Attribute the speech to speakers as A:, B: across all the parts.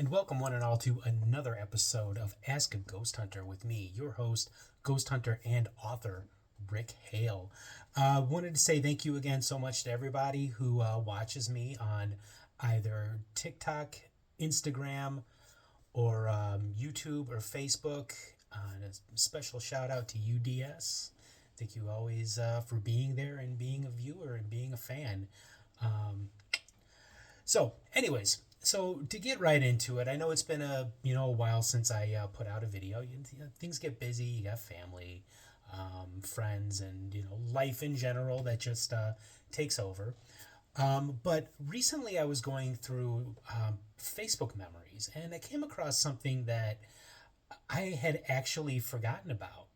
A: And welcome one and all to another episode of Ask a Ghost Hunter with me, your host, ghost hunter and author, Rick Hale. Wanted to say thank you again so much to everybody who watches me on either TikTok, Instagram, or YouTube or Facebook. And a special shout out to UDS. Thank you always for being there and being a viewer and being a fan. So to get right into it, I know it's been a while since I put out a video. Things get busy. You got family, friends, and life in general that just takes over. But recently, I was going through Facebook memories, and I came across something that I had actually forgotten about.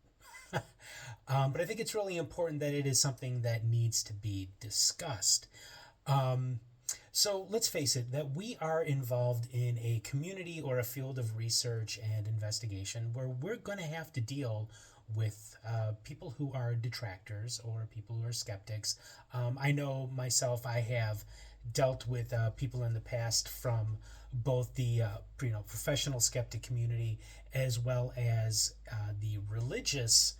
A: But I think it's really important that it is something that needs to be discussed. So let's face it, that we are involved in a community or a field of research and investigation where we're going to have to deal with people who are detractors or people who are skeptics. I know myself, I have dealt with people in the past from both the professional skeptic community as well as the religious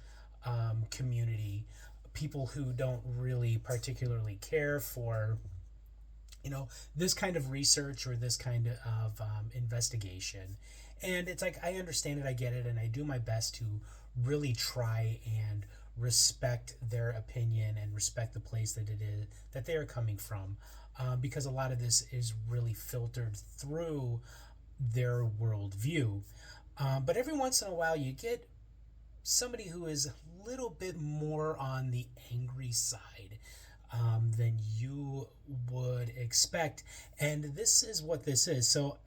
A: community, people who don't really particularly care for this kind of research or this kind of investigation. And it's like, I understand it, I get it, and I do my best to really try and respect their opinion and respect the place that it is that they are coming from, because a lot of this is really filtered through their worldview. But every once in a while, you get somebody who is a little bit more on the angry side than you would expect. And this is what this is. So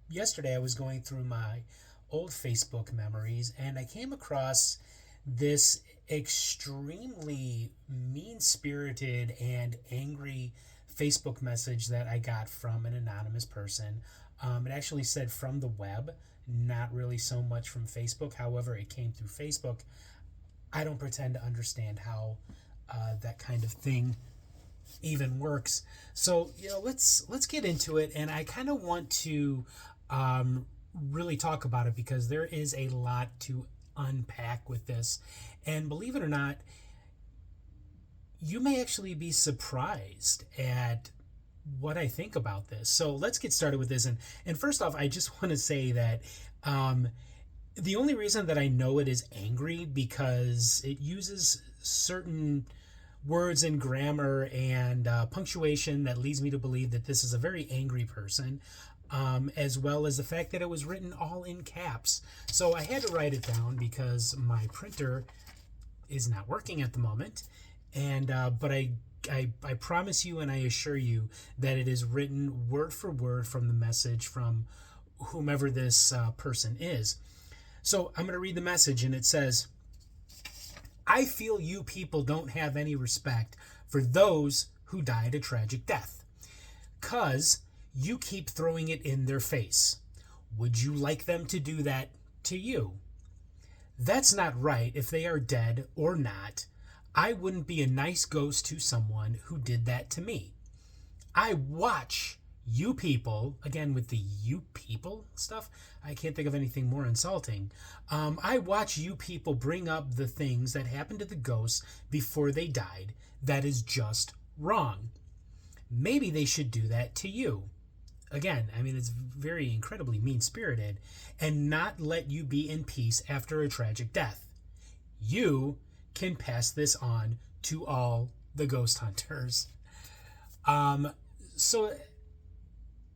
A: yesterday I was going through my old Facebook memories and I came across this extremely mean-spirited and angry Facebook message that I got from an anonymous person. It actually said from the web, not really so much from Facebook. However, it came through Facebook. I don't pretend to understand how that kind of thing even works. So let's get into it, and I kind of want to really talk about it because there is a lot to unpack with this, and believe it or not, you may actually be surprised at what I think about this. So let's get started with this, and first off, I just want to say that the only reason that I know it is angry because it uses certain words and grammar and punctuation that leads me to believe that this is a very angry person, as well as the fact that it was written all in caps. So I had to write it down because my printer is not working at the moment, and but I promise you and I assure you that it is written word for word from the message from whomever this person is. So I'm going to read the message, and it says, I feel you people don't have any respect for those who died a tragic death, 'cause you keep throwing it in their face. Would you like them to do that to you? That's not right if they are dead or not. I wouldn't be a nice ghost to someone who did that to me. I watch you people, again with the you people stuff, I can't think of anything more insulting. I watch you people bring up the things that happened to the ghosts before they died. That is just wrong. Maybe they should do that to you. Again, I mean, it's very incredibly mean-spirited, and not let you be in peace after a tragic death. You can pass this on to all the ghost hunters. So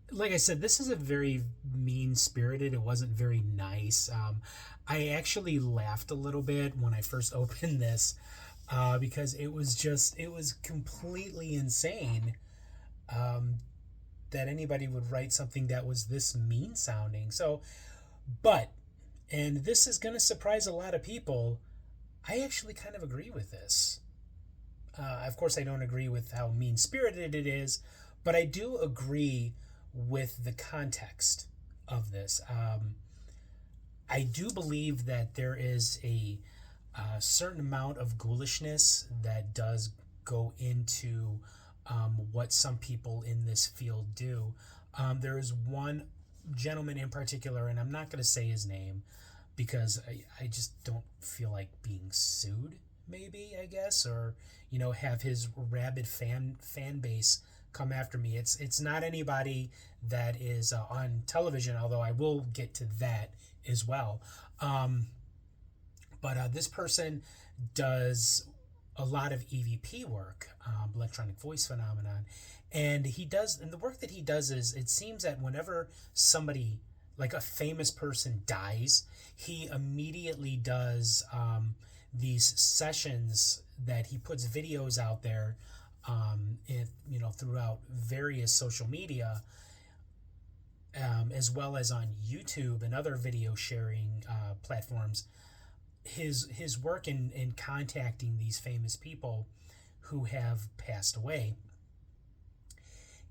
A: like I said, this is a very mean-spirited. It wasn't very nice. I actually laughed a little bit when I first opened this because it was completely insane that anybody would write something that was this mean-sounding. And this is going to surprise a lot of people, I actually kind of agree with this. Of course, I don't agree with how mean-spirited it is, but I do agree with the context of this. I do believe that there is a certain amount of ghoulishness that does go into what some people in this field do. There is one gentleman in particular, and I'm not going to say his name because I just don't feel like being sued, maybe, I guess, or, have his rabid fan base come after me. It's not anybody that is on television, although I will get to that as well. But this person does a lot of EVP work, electronic voice phenomenon, and the work that he does is, it seems that whenever somebody, like a famous person, dies, he immediately does these sessions that he puts videos out there, throughout various social media, as well as on YouTube and other video sharing platforms. His work in contacting these famous people who have passed away.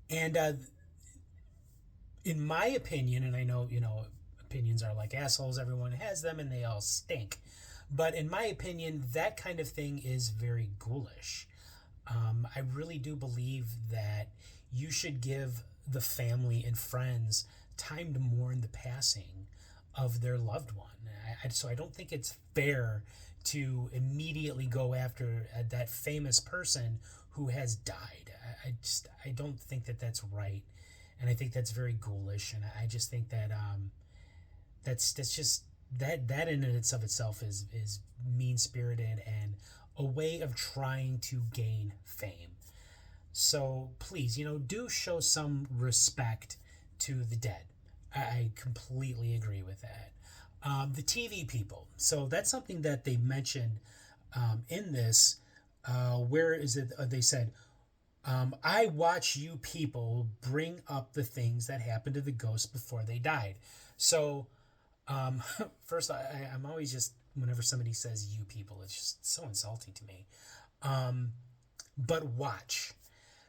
A: And in my opinion, and I know, opinions are like assholes, everyone has them and they all stink. But in my opinion, that kind of thing is very ghoulish. I really do believe that you should give the family and friends time to mourn the passing of their loved one. So I don't think it's fair to immediately go after that famous person who has died. I don't think that that's right, and I think that's very ghoulish. And I just think that that's just that in and of itself is mean spirited and a way of trying to gain fame. So please, do show some respect to the dead. I completely agree with that. The TV people. So that's something that they mentioned in this. Where is it? They said, I watch you people bring up the things that happened to the ghosts before they died. So first, I'm always just, whenever somebody says you people, it's just so insulting to me. But watch.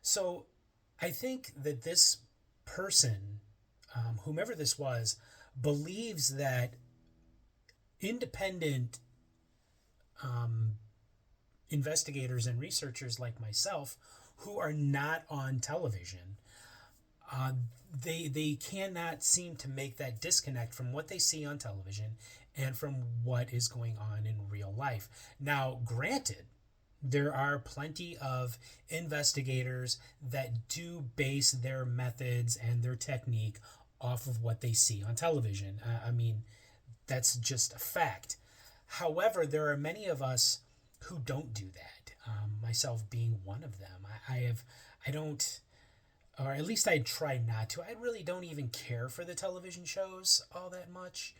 A: So I think that this person, whomever this was, believes that independent investigators and researchers like myself, who are not on television, they cannot seem to make that disconnect from what they see on television and from what is going on in real life. Now, granted, there are plenty of investigators that do base their methods and their technique off of what they see on television. I mean, that's just a fact. However, there are many of us who don't do that, myself being one of them. I don't, or at least I try not to. I really don't even care for the television shows all that much.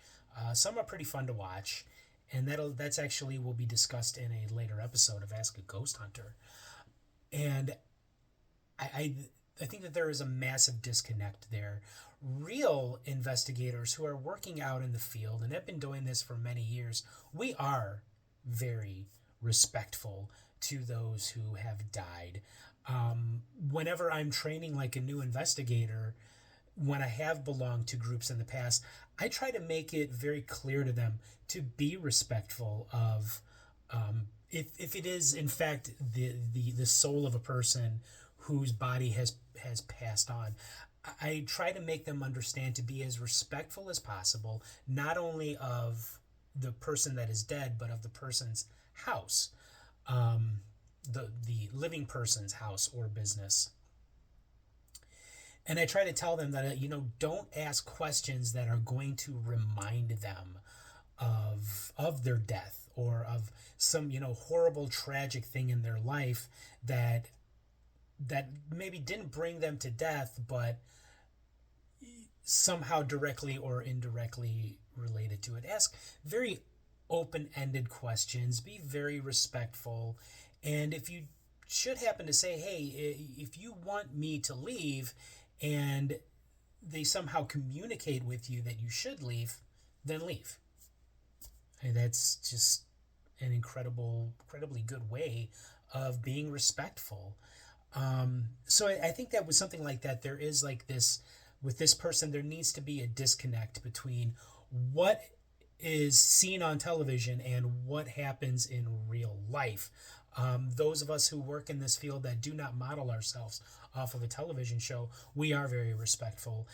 A: Some are pretty fun to watch, and that's actually will be discussed in a later episode of Ask a Ghost Hunter. And I think that there is a massive disconnect there. Real investigators who are working out in the field and have been doing this for many years, we are very respectful to those who have died. Whenever I'm training like a new investigator, when I have belonged to groups in the past, I try to make it very clear to them to be respectful of, if it is in fact the soul of a person whose body has passed on. I try to make them understand to be as respectful as possible, not only of the person that is dead, but of the person's house, the living person's house or business. And I try to tell them that, don't ask questions that are going to remind them of their death or of some, horrible, tragic thing in their life that maybe didn't bring them to death, but somehow directly or indirectly related to it. Ask very open-ended questions. Be very respectful. And if you should happen to say, hey, if you want me to leave, and they somehow communicate with you that you should leave, then leave. And that's just an incredibly good way of being respectful. So I think that with something like that, there is like this, with this person, there needs to be a disconnect between what is seen on television and what happens in real life. Those of us who work in this field that do not model ourselves off of a television show, we are very respectful,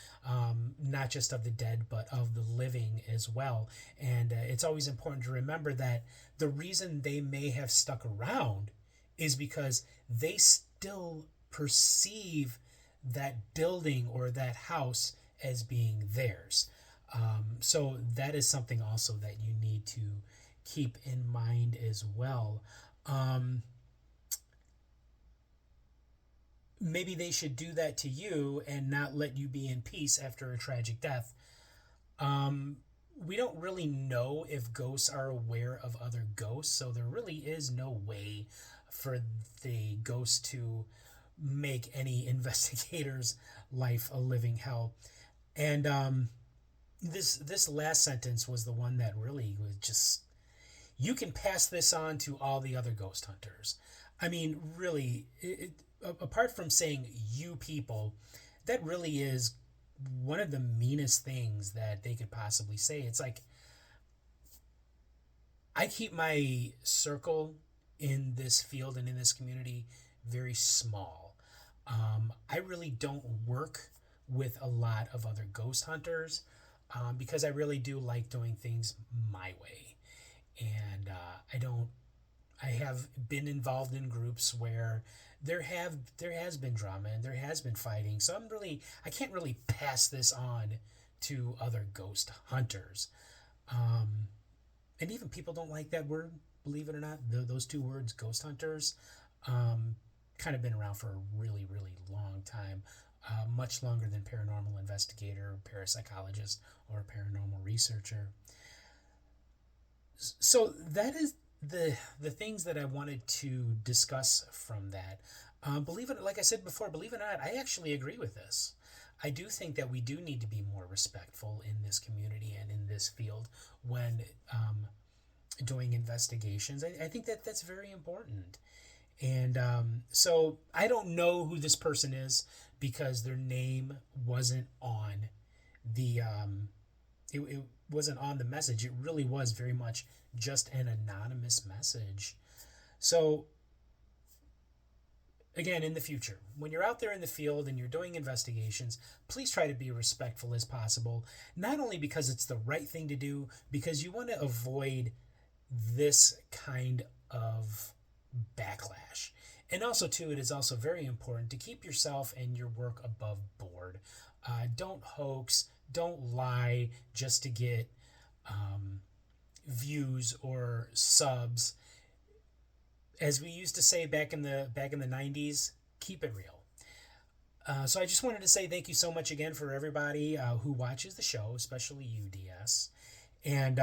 A: not just of the dead, but of the living as well. And it's always important to remember that the reason they may have stuck around is because they still perceive that building or that house as being theirs. So that is something also that you need to keep in mind as well. Um, Maybe they should do that to you and not let you be in peace after a tragic death. Um, we don't really know if ghosts are aware of other ghosts, so there really is no way for the ghost to make any investigator's life a living hell. And this last sentence was the one that really was just, you can pass this on to all the other ghost hunters. I mean, really, apart from saying you people, that really is one of the meanest things that they could possibly say. It's like, I keep my circle in this field and in this community very small. I really don't work with a lot of other ghost hunters, because I really do like doing things my way. And I don't. I have been involved in groups where there has been drama and there has been fighting. So I can't really pass this on to other ghost hunters. Um, and even people don't like that word, believe it or not. Those two words, ghost hunters, um, kind of been around for a really, really long time, much longer than paranormal investigator, parapsychologist, or paranormal researcher. So that is the things that I wanted to discuss from that. Believe it, like I said before, believe it or not, I actually agree with this. I do think that we do need to be more respectful in this community and in this field when doing investigations. I think that that's very important. And so I don't know who this person is because their name wasn't on the it wasn't on the message. It really was very much just an anonymous message. So again, in the future, when you're out there in the field and you're doing investigations, please try to be respectful as possible. Not only because it's the right thing to do, because you want to avoid this kind of backlash. And also, too, it is also very important to keep yourself and your work above board. Don't hoax, don't lie just to get views or subs. As we used to say back in the 90s, keep it real. So I just wanted to say thank you so much again for everybody who watches the show, especially you, DS. And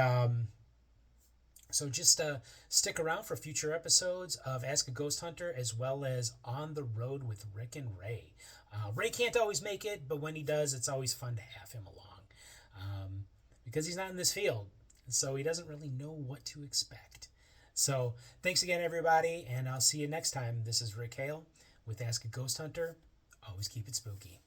A: so just stick around for future episodes of Ask a Ghost Hunter, as well as On the Road with Rick and Ray. Ray can't always make it, but when he does, it's always fun to have him along. Because he's not in this field, so he doesn't really know what to expect. So thanks again, everybody, and I'll see you next time. This is Rick Hale with Ask a Ghost Hunter. Always keep it spooky.